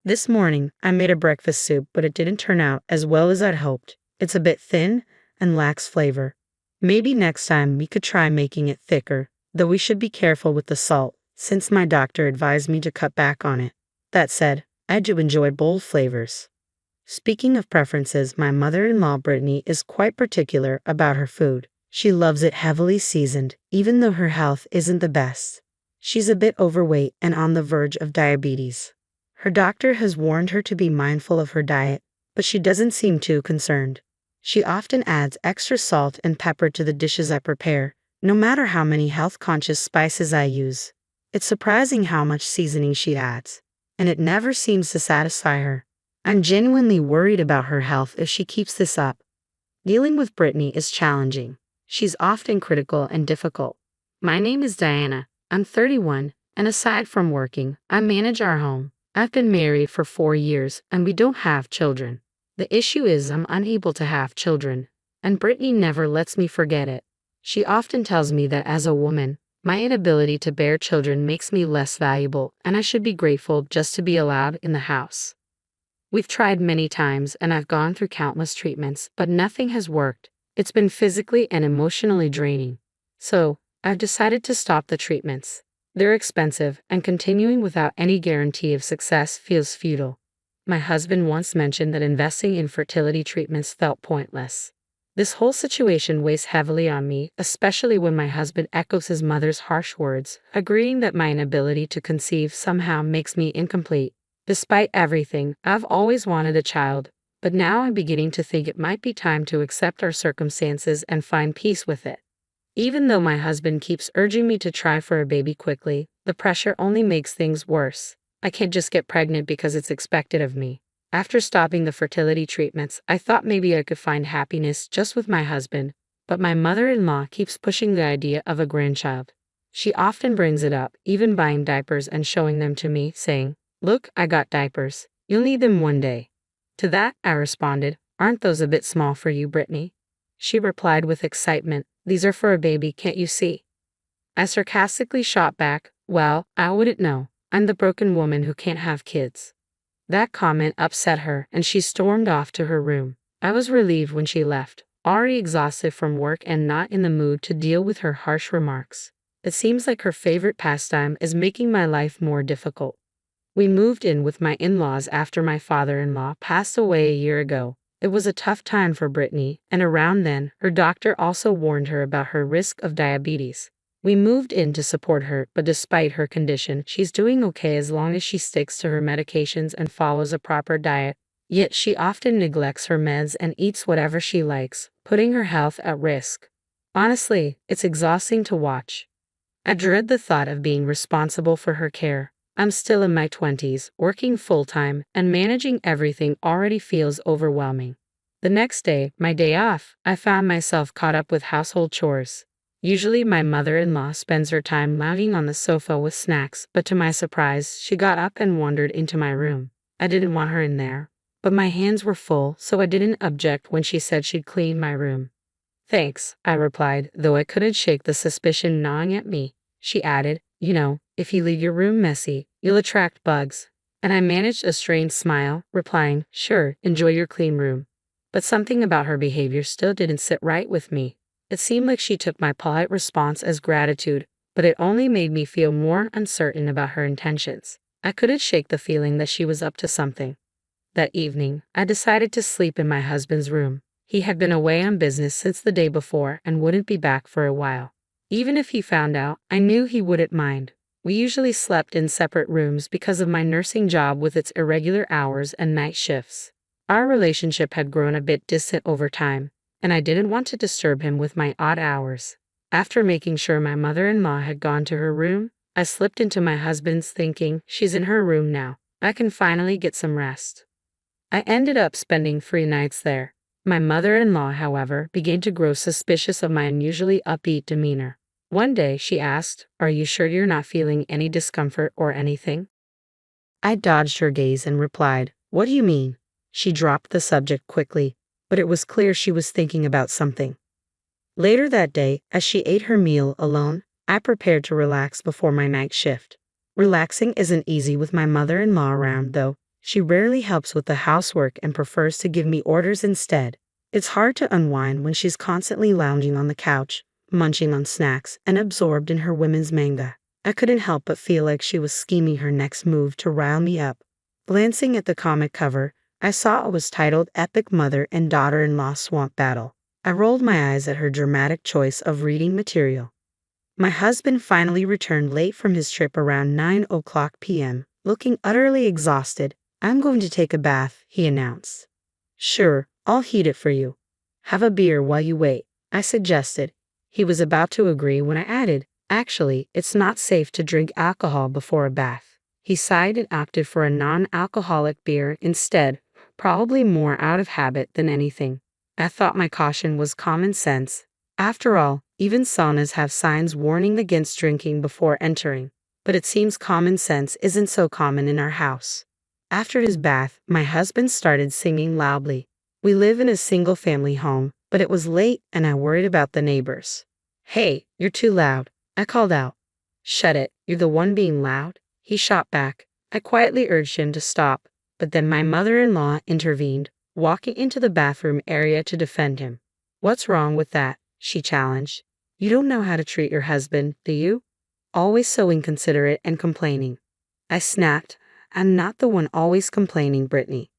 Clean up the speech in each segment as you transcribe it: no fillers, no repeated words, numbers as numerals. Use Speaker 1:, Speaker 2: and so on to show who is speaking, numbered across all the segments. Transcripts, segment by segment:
Speaker 1: This morning, I made a breakfast soup, but it didn't turn out as well as I'd hoped. It's a bit thin and lacks flavor. Maybe next time we could try making it thicker, though we should be careful with the salt, since my doctor advised me to cut back on it. That said, I do enjoy bold flavors. Speaking of preferences, my mother-in-law Brittany is quite particular about her food. She loves it heavily seasoned, even though her health isn't the best. She's a bit overweight and on the verge of diabetes. Her doctor has warned her to be mindful of her diet, but she doesn't seem too concerned. She often adds extra salt and pepper to the dishes I prepare, no matter how many health-conscious spices I use. It's surprising how much seasoning she adds, and it never seems to satisfy her. I'm genuinely worried about her health if she keeps this up. Dealing with Brittany is challenging. She's often critical and difficult. My name is Diana. I'm 31, and aside from working, I manage our home. I've been married for 4 years, and we don't have children. The issue is I'm unable to have children, and Brittany never lets me forget it. She often tells me that as a woman, my inability to bear children makes me less valuable, and I should be grateful just to be allowed in the house. We've tried many times, and I've gone through countless treatments, but nothing has worked. It's been physically and emotionally draining. So, I've decided to stop the treatments. They're expensive, and continuing without any guarantee of success feels futile. My husband once mentioned that investing in fertility treatments felt pointless. This whole situation weighs heavily on me, especially when my husband echoes his mother's harsh words, agreeing that my inability to conceive somehow makes me incomplete. Despite everything, I've always wanted a child, but now I'm beginning to think it might be time to accept our circumstances and find peace with it. Even though my husband keeps urging me to try for a baby quickly, the pressure only makes things worse. I can't just get pregnant because it's expected of me. After stopping the fertility treatments, I thought maybe I could find happiness just with my husband, but my mother-in-law keeps pushing the idea of a grandchild. She often brings it up, even buying diapers and showing them to me, saying, "Look, I got diapers. You'll need them one day." To that, I responded, "Aren't those a bit small for you, Brittany?" She replied with excitement, "These are for a baby, can't you see?" I sarcastically shot back, "Well, I wouldn't know. I'm the broken woman who can't have kids." That comment upset her, and she stormed off to her room. I was relieved when she left, already exhausted from work and not in the mood to deal with her harsh remarks. It seems like her favorite pastime is making my life more difficult. We moved in with my in-laws after my father-in-law passed away a year ago. It was a tough time for Brittany, and around then, her doctor also warned her about her risk of diabetes. We moved in to support her, but despite her condition, she's doing okay as long as she sticks to her medications and follows a proper diet. Yet she often neglects her meds and eats whatever she likes, putting her health at risk. Honestly, it's exhausting to watch. I dread the thought of being responsible for her care. I'm still in my 20s, working full-time, and managing everything already feels overwhelming. The next day, my day off, I found myself caught up with household chores. Usually my mother-in-law spends her time lounging on the sofa with snacks, but to my surprise, she got up and wandered into my room. I didn't want her in there, but my hands were full, so I didn't object when she said she'd clean my room. "Thanks," I replied, though I couldn't shake the suspicion gnawing at me. She added, "You know, if you leave your room messy, you'll attract bugs." And I managed a strained smile, replying, "Sure, enjoy your clean room." But something about her behavior still didn't sit right with me. It seemed like she took my polite response as gratitude, but it only made me feel more uncertain about her intentions. I couldn't shake the feeling that she was up to something. That evening, I decided to sleep in my husband's room. He had been away on business since the day before and wouldn't be back for a while. Even if he found out, I knew he wouldn't mind. We usually slept in separate rooms because of my nursing job with its irregular hours and night shifts. Our relationship had grown a bit distant over time, and I didn't want to disturb him with my odd hours. After making sure my mother-in-law had gone to her room, I slipped into my husband's thinking, "She's in her room now. I can finally get some rest." I ended up spending 3 nights there. My mother-in-law, however, began to grow suspicious of my unusually upbeat demeanor. One day, she asked, "Are you sure you're not feeling any discomfort or anything?" I dodged her gaze and replied, "What do you mean?" She dropped the subject quickly, but it was clear she was thinking about something. Later that day, as she ate her meal alone, I prepared to relax before my night shift. Relaxing isn't easy with my mother-in-law around, though. She rarely helps with the housework and prefers to give me orders instead. It's hard to unwind when she's constantly lounging on the couch, munching on snacks, and absorbed in her women's manga. I couldn't help but feel like she was scheming her next move to rile me up. Glancing at the comic cover, I saw it was titled Epic Mother and Daughter-in-Law Swamp Battle. I rolled my eyes at her dramatic choice of reading material. My husband finally returned late from his trip around 9 p.m., looking utterly exhausted. "I'm going to take a bath," he announced. "Sure, I'll heat it for you. Have a beer while you wait," I suggested. He was about to agree when I added, "Actually, it's not safe to drink alcohol before a bath." He sighed and opted for a non-alcoholic beer instead, probably more out of habit than anything. I thought my caution was common sense. After all, even saunas have signs warning against drinking before entering. But it seems common sense isn't so common in our house. After his bath, my husband started singing loudly. We live in a single-family home, but it was late and I worried about the neighbors. "Hey, you're too loud," I called out. "Shut it, you're the one being loud," he shot back. I quietly urged him to stop, but then my mother-in-law intervened, walking into the bathroom area to defend him. "What's wrong with that?" she challenged. "You don't know how to treat your husband, do you? Always so inconsiderate and complaining." I snapped, "I'm not the one always complaining, Brittany."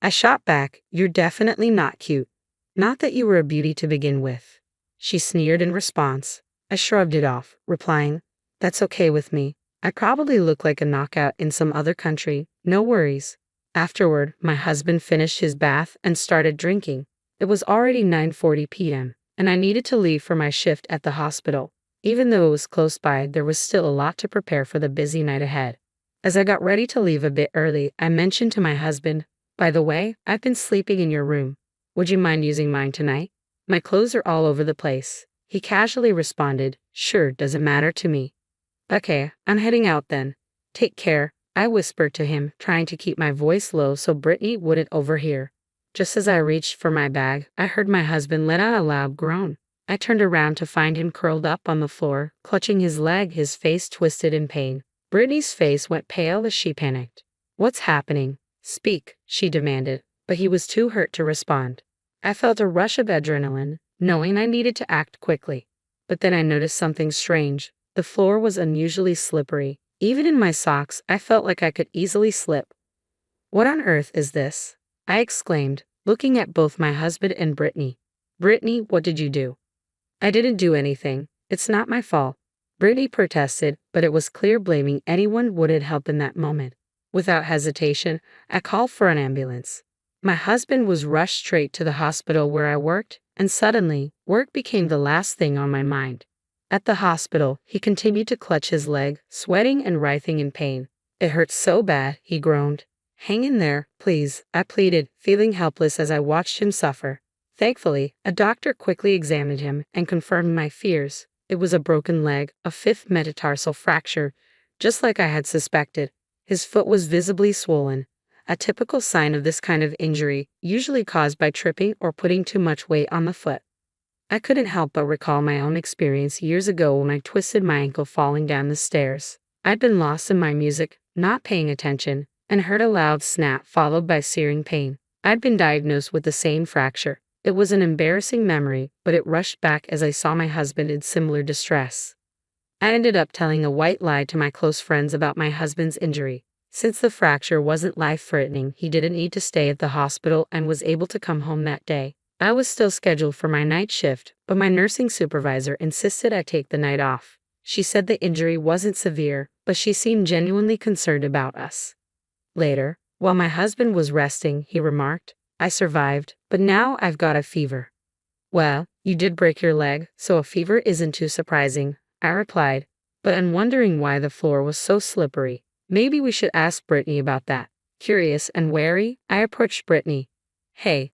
Speaker 1: I shot back, "You're definitely not cute. Not that you were a beauty to begin with." She sneered in response. I shrugged it off, replying, "That's okay with me. I probably look like a knockout in some other country, no worries." Afterward, my husband finished his bath and started drinking. It was already 9:40 p.m., and I needed to leave for my shift at the hospital. Even though it was close by, there was still a lot to prepare for the busy night ahead. As I got ready to leave a bit early, I mentioned to my husband, "By the way, I've been sleeping in your room. Would you mind using mine tonight? My clothes are all over the place." He casually responded, "Sure, doesn't matter to me." "Okay, I'm heading out then. Take care," I whispered to him, trying to keep my voice low so Brittany wouldn't overhear. Just as I reached for my bag, I heard my husband let out a loud groan. I turned around to find him curled up on the floor, clutching his leg, his face twisted in pain. Brittany's face went pale as she panicked. "What's happening? Speak," she demanded, but he was too hurt to respond. I felt a rush of adrenaline, knowing I needed to act quickly. But then I noticed something strange. The floor was unusually slippery. Even in my socks, I felt like I could easily slip. "What on earth is this?" I exclaimed, looking at both my husband and Brittany. "Brittany, what did you do?" "I didn't do anything. It's not my fault," Brittany protested, but it was clear blaming anyone wouldn't help in that moment. Without hesitation, I called for an ambulance. My husband was rushed straight to the hospital where I worked, and suddenly, work became the last thing on my mind. At the hospital, he continued to clutch his leg, sweating and writhing in pain. "It hurts so bad," he groaned. "Hang in there, please," I pleaded, feeling helpless as I watched him suffer. Thankfully, a doctor quickly examined him and confirmed my fears. It was a broken leg, a fifth metatarsal fracture, just like I had suspected. His foot was visibly swollen, a typical sign of this kind of injury, usually caused by tripping or putting too much weight on the foot. I couldn't help but recall my own experience years ago when I twisted my ankle falling down the stairs. I'd been lost in my music, not paying attention, and heard a loud snap followed by searing pain. I'd been diagnosed with the same fracture. It was an embarrassing memory, but it rushed back as I saw my husband in similar distress. I ended up telling a white lie to my close friends about my husband's injury. Since the fracture wasn't life-threatening, he didn't need to stay at the hospital and was able to come home that day. I was still scheduled for my night shift, but my nursing supervisor insisted I take the night off. She said the injury wasn't severe, but she seemed genuinely concerned about us. Later, while my husband was resting, he remarked, "I survived, but now I've got a fever." "Well, you did break your leg, so a fever isn't too surprising," I replied, but I'm wondering why the floor was so slippery. Maybe we should ask Brittany about that. Curious and wary, I approached Brittany. "Hey,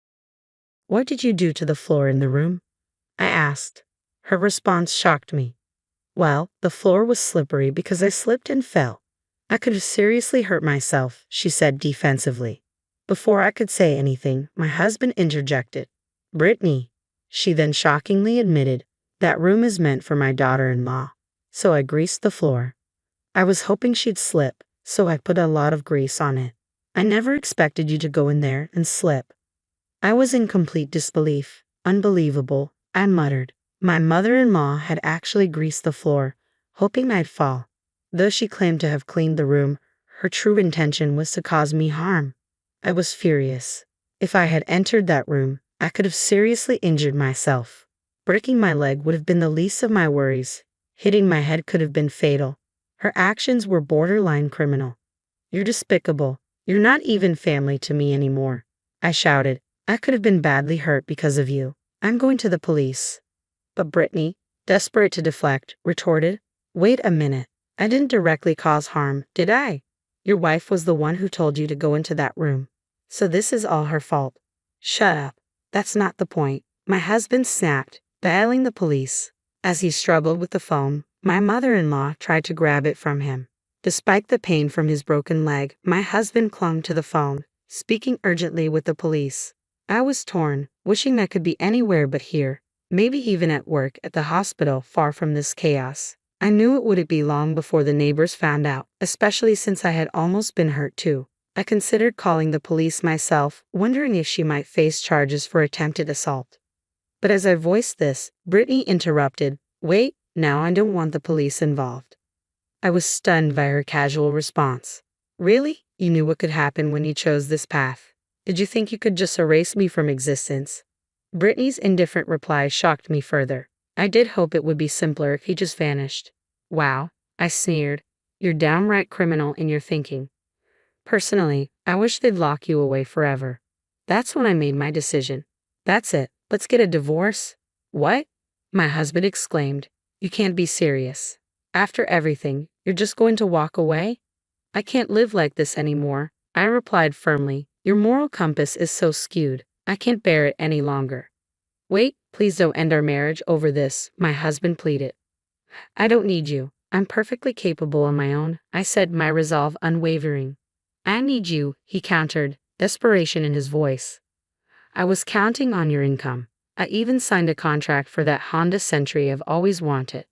Speaker 1: what did you do to the floor in the room?" I asked. Her response shocked me. "Well, the floor was slippery because I slipped and fell. I could have seriously hurt myself," she said defensively. Before I could say anything, my husband interjected. "Brittany," she then shockingly admitted, "that room is meant for my daughter-in-law." So I greased the floor. I was hoping she'd slip, so I put a lot of grease on it. I never expected you to go in there and slip. I was in complete disbelief. Unbelievable, I muttered. My mother-in-law had actually greased the floor, hoping I'd fall. Though she claimed to have cleaned the room, her true intention was to cause me harm. I was furious. If I had entered that room, I could have seriously injured myself. Breaking my leg would have been the least of my worries. Hitting my head could have been fatal. Her actions were borderline criminal. You're despicable. You're not even family to me anymore, I shouted. I could have been badly hurt because of you. I'm going to the police. But Brittany, desperate to deflect, retorted, wait a minute. I didn't directly cause harm, did I? Your wife was the one who told you to go into that room. So this is all her fault. Shut up. That's not the point. My husband snapped, dialing the police. As he struggled with the phone, my mother-in-law tried to grab it from him. Despite the pain from his broken leg, my husband clung to the phone, speaking urgently with the police. I was torn, wishing I could be anywhere but here, maybe even at work at the hospital far from this chaos. I knew it wouldn't be long before the neighbors found out, especially since I had almost been hurt too. I considered calling the police myself, wondering if she might face charges for attempted assault. But as I voiced this, Brittany interrupted, wait, now I don't want the police involved. I was stunned by her casual response. Really? You knew what could happen when you chose this path? Did you think you could just erase me from existence? Brittany's indifferent reply shocked me further. I did hope it would be simpler if he just vanished. Wow, I sneered. You're downright criminal in your thinking. Personally, I wish they'd lock you away forever. That's when I made my decision. That's it, let's get a divorce. What? My husband exclaimed. You can't be serious. After everything, you're just going to walk away? I can't live like this anymore, I replied firmly. Your moral compass is so skewed, I can't bear it any longer. Wait, please don't end our marriage over this, my husband pleaded. I don't need you. I'm perfectly capable on my own, I said, my resolve unwavering. I need you, he countered, desperation in his voice. I was counting on your income. I even signed a contract for that Honda Century I've always wanted.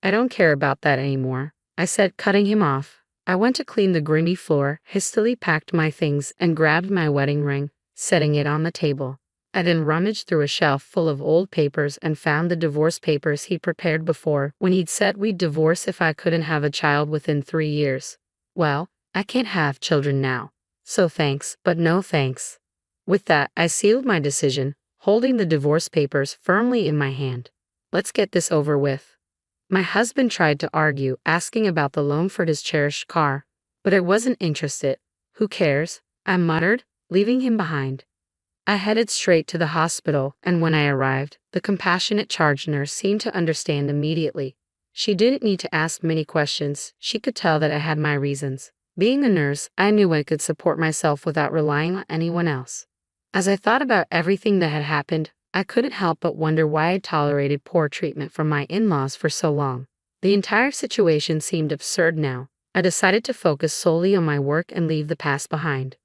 Speaker 1: I don't care about that anymore, I said, cutting him off. I went to clean the grimy floor, hastily packed my things, and grabbed my wedding ring, setting it on the table. I then rummaged through a shelf full of old papers and found the divorce papers he prepared before when he'd said we'd divorce if I couldn't have a child within 3 years. Well, I can't have children now. So thanks, but no thanks. With that, I sealed my decision, holding the divorce papers firmly in my hand. Let's get this over with. My husband tried to argue, asking about the loan for his cherished car, but I wasn't interested. Who cares? I muttered, leaving him behind. I headed straight to the hospital, and when I arrived, the compassionate charge nurse seemed to understand immediately. She didn't need to ask many questions. She could tell that I had my reasons. Being a nurse, I knew I could support myself without relying on anyone else. As I thought about everything that had happened, I couldn't help but wonder why I tolerated poor treatment from my in-laws for so long. The entire situation seemed absurd now. I decided to focus solely on my work and leave the past behind.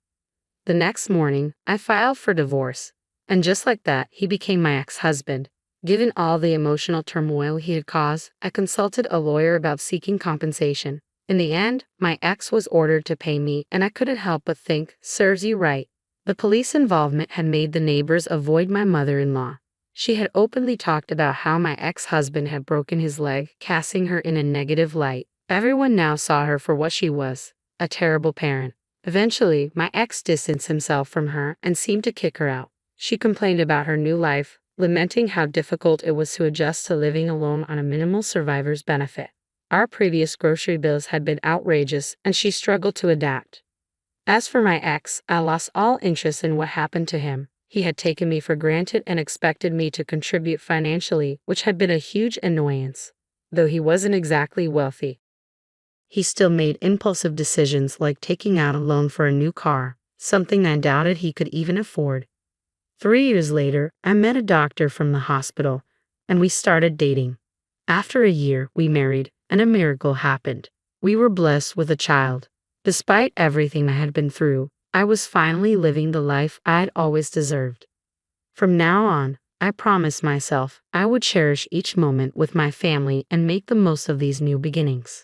Speaker 1: The next morning, I filed for divorce, and just like that, he became my ex-husband. Given all the emotional turmoil he had caused, I consulted a lawyer about seeking compensation. In the end, my ex was ordered to pay me, and I couldn't help but think, serves you right. The police involvement had made the neighbors avoid my mother-in-law. She had openly talked about how my ex-husband had broken his leg, casting her in a negative light. Everyone now saw her for what she was, a terrible parent. Eventually, my ex distanced himself from her and seemed to kick her out. She complained about her new life, lamenting how difficult it was to adjust to living alone on a minimal survivor's benefit. Our previous grocery bills had been outrageous, and she struggled to adapt. As for my ex, I lost all interest in what happened to him. He had taken me for granted and expected me to contribute financially, which had been a huge annoyance. Though he wasn't exactly wealthy, he still made impulsive decisions like taking out a loan for a new car, something I doubted he could even afford. 3 years later, I met a doctor from the hospital, and we started dating. After a year, we married, and a miracle happened. We were blessed with a child. Despite everything I had been through, I was finally living the life I'd always deserved. From now on, I promised myself I would cherish each moment with my family and make the most of these new beginnings.